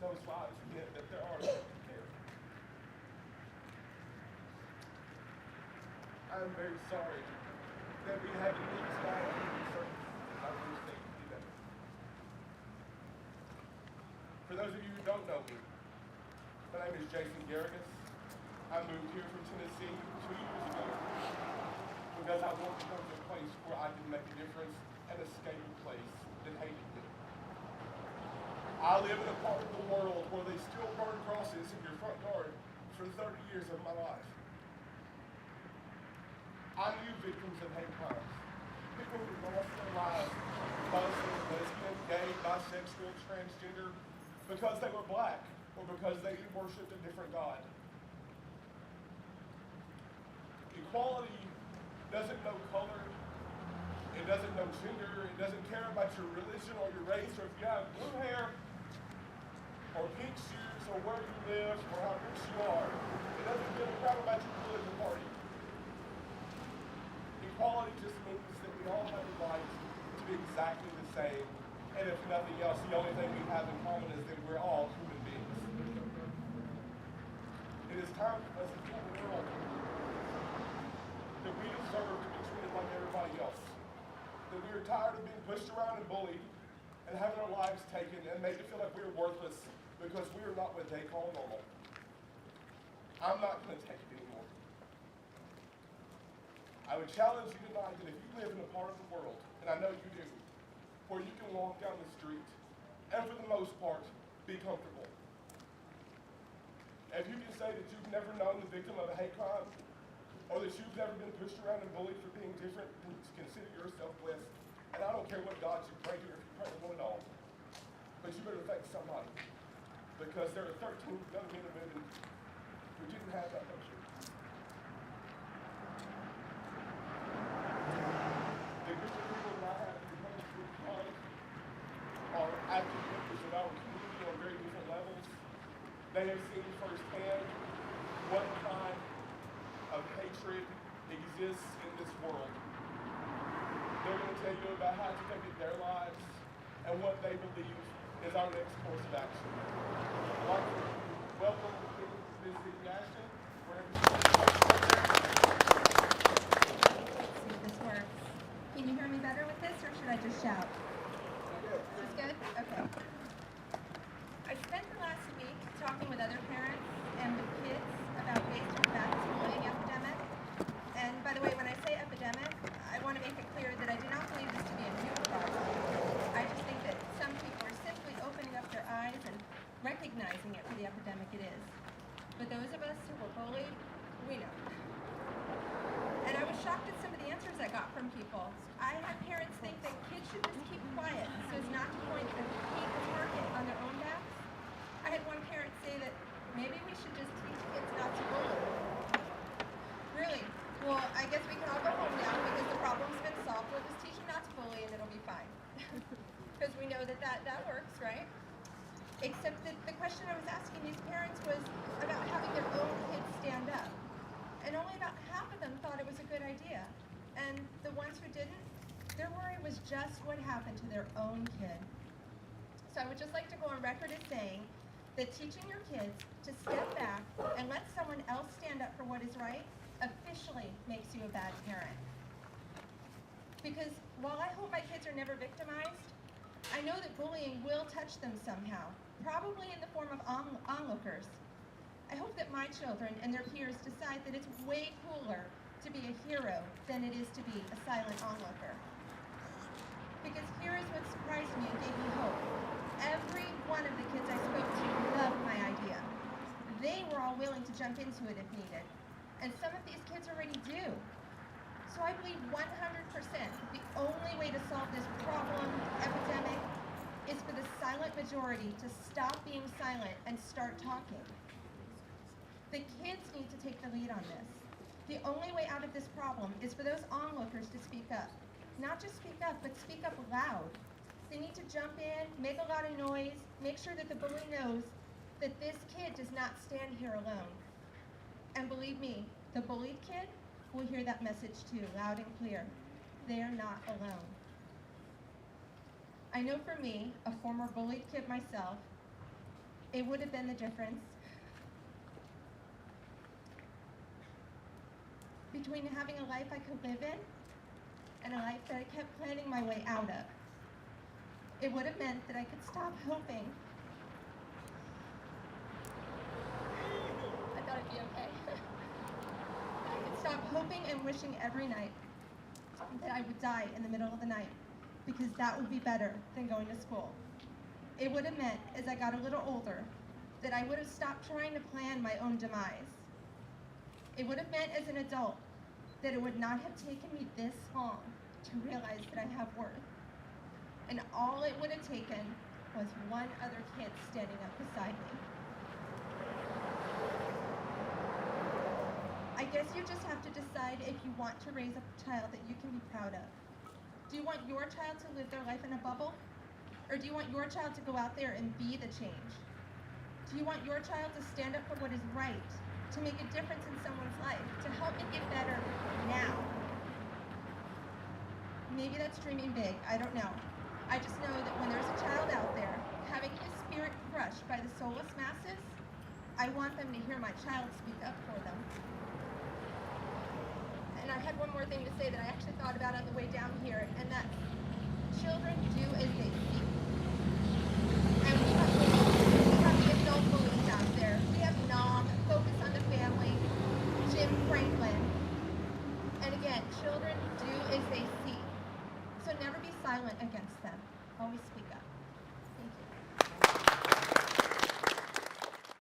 those lives admit that there are no there. I'm very sorry that we have to meet tonight under these circumstances. I really think we do that. For those of you who don't know me, my name is Garrigus. I moved here from Tennessee 2 years ago because I wanted to go to a place where I could make a difference and escape a place that hated me. I live in a part of the world where they still burn crosses in your front yard for 30 years of my life. I knew victims of hate crimes. People who lost their lives, Muslim, lesbian, gay, bisexual, transgender, because they were black or because they worshipped a different God. Equality doesn't know color, it doesn't know gender, it doesn't care about your religion or your race, or if you have blue hair, or pink shoes, or where you live, or how rich you are. It doesn't give a crap about your political party. Equality just means that we all have the right to be exactly the same, and if nothing else, the only thing we have in common is that we're all human beings. It is time for us to tell the world that we deserve to be treated like everybody else. That we are tired of being pushed around and bullied and having our lives taken and made to feel like we're worthless because we are not what they call normal. I'm not going to take it anymore. I would challenge you tonight that if you live in a part of the world, and I know you do, where you can walk down the street and for the most part be comfortable. If you can say that you've never known the victim of a hate crime, or that you've never been pushed around and bullied for being different, then consider yourself blessed. And I don't care what God you pray to or if you pray to one at all. But you better thank somebody. Because there are 13 young men and women who didn't have that luxury. The group of people that I have become are active members of our community on very different levels. They have seen firsthand what kind of hatred exists in this world. They're going to tell you about how it's affected their lives and what they believe is our next course of action. I'd like to welcome Ms. Vickye Ashton. Let's see if this works. Can you hear me better with this, or should I just shout? Is this good? Okay. I spent the last week talking with other parents and with kids about ways to combat this bullying epidemic. And by the way, when I say epidemic, I want to make it clear that I do not believe this to be a new problem. I just think that some people are simply opening up their eyes and recognizing it for the epidemic it is. But those of us who were bullied, we know. And I was shocked at some of the answers I got from people. I had parents think that kids should just keep quiet so as not to point the hate target on their own backs. I had one parent say that maybe we should just teach kids not to bully. Really? Well, I guess we can all go home now because the problem's been solved. We'll just teach them not to bully and it'll be fine. Because we know that works, right? Except that the question I was asking these parents was about having their own kids stand up. And only about half of them thought it was a good idea. And the ones who didn't, their worry was just what happened to their own kid. So I would just like to go on record as saying that teaching your kids to step back and let someone else stand up for what is right officially makes you a bad parent. Because while I hope my kids are never victimized, I know that bullying will touch them somehow, probably in the form of onlookers. I hope that my children and their peers decide that it's way cooler to be a hero than it is to be a silent onlooker. Because here is what surprised me and gave me hope. Every one of the kids I spoke to loved my idea. They were all willing to jump into it if needed. And some of these kids already do. So I believe 100% the only way to solve this problem, epidemic, is for the silent majority to stop being silent and start talking. The kids need to take the lead on this. The only way out of this problem is for those onlookers to speak up. Not just speak up, but speak up loud. They need to jump in, make a lot of noise, make sure that the bully knows that this kid does not stand here alone. And believe me, the bullied kid will hear that message too, loud and clear. They're not alone. I know for me, a former bullied kid myself, It would have been the difference between having a life I could live in and a life that I kept planning my way out of. It would have meant that I could stop hoping. I thought it'd be okay. I could stop hoping and wishing every night that I would die in the middle of the night, because that would be better than going to school. It would have meant, as I got a little older, that I would have stopped trying to plan my own demise. It would have meant, as an adult, that it would not have taken me this long to realize that I have worth. And all it would have taken was one other kid standing up beside me. I guess you just have to decide if you want to raise a child that you can be proud of. Do you want your child to live their life in a bubble? Or do you want your child to go out there and be the change? Do you want your child to stand up for what is right, to make a difference in someone's life, to help it get better now? Maybe that's dreaming big, I don't know. I just know that when there's a child out there having his spirit crushed by the soulless masses, I want them to hear my child speak up for them. And I had one more thing to say that I actually thought about on the way down here, and that's children do as they see. And we have the adult bullies out there. We have Nom, Focus on the Family, Jim Franklin. And again, children do as they see. So never be silent against them. Always speak up.